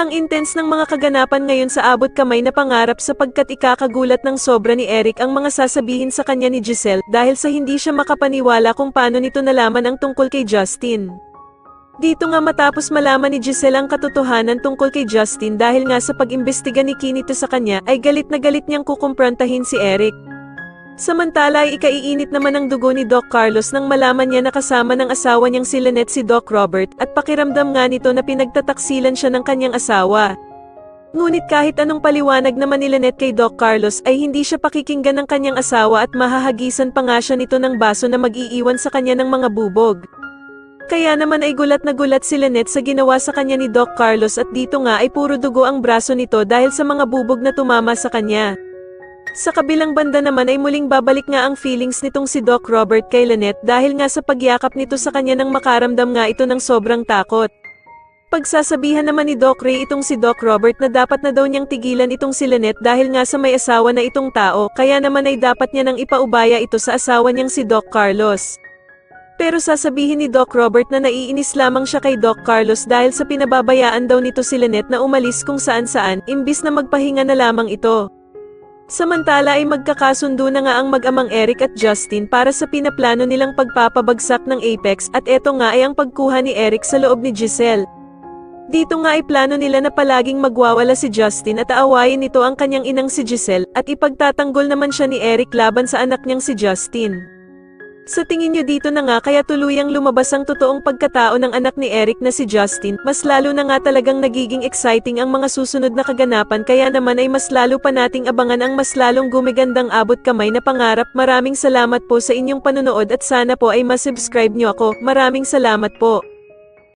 Ang intense ng mga kaganapan ngayon sa abot kamay na pangarap sapagkat ikakagulat ng sobra ni Eric ang mga sasabihin sa kanya ni Giselle dahil sa hindi siya makapaniwala kung paano nito nalaman ang tungkol kay Justin. Dito nga matapos malaman ni Giselle ang katotohanan tungkol kay Justin dahil nga sa pag-imbestiga ni Kinito sa kanya ay galit na galit niyang kukumprontahin si Eric. Samantala ay ikaiinit naman ang dugo ni Doc Carlos nang malaman niya na kasama ng asawa niyang si Lynette si Doc Robert at pakiramdam nga nito na pinagtataksilan siya ng kanyang asawa. Ngunit kahit anong paliwanag naman ni Lynette kay Doc Carlos ay hindi siya pakikinggan ng kanyang asawa at mahahagisan pa nga siya nito ng baso na mag-iiwan sa kanya ng mga bubog. Kaya naman ay gulat na gulat si Lynette sa ginawa sa kanya ni Doc Carlos at dito nga ay puro dugo ang braso nito dahil sa mga bubog na tumama sa kanya. Sa kabilang banda naman ay muling babalik nga ang feelings nitong si Doc Robert kay Lynette dahil nga sa pagyakap nito sa kanya nang makaramdam nga ito ng sobrang takot. Pagsasabihan naman ni Doc Ray itong si Doc Robert na dapat na daw niyang tigilan itong si Lynette dahil nga sa may asawa na itong tao kaya naman ay dapat niya nang ipaubaya ito sa asawa niyang si Doc Carlos. Pero sasabihin ni Doc Robert na naiinis lamang siya kay Doc Carlos dahil sa pinababayaan daw nito si Lynette na umalis kung saan-saan imbis na magpahinga na lamang ito. Samantala ay magkakasundo na nga ang mag-amang Eric at Justin para sa pinaplano nilang pagpapabagsak ng Apex at eto nga ay ang pagkuha ni Eric sa loob ni Giselle. Dito nga ay plano nila na palaging magwawala si Justin at aawayin nito ang kanyang inang si Giselle at ipagtatanggol naman siya ni Eric laban sa anak niyang si Justin. Sa tingin nyo dito na nga kaya tuluyang lumabas ang totoong pagkatao ng anak ni Eric na si Justin, mas lalo na nga talagang nagiging exciting ang mga susunod na kaganapan kaya naman ay mas lalo pa nating abangan ang mas lalong gumigandang abot kamay na pangarap. Maraming salamat po sa inyong panonood at sana po ay masubscribe nyo ako. Maraming salamat po.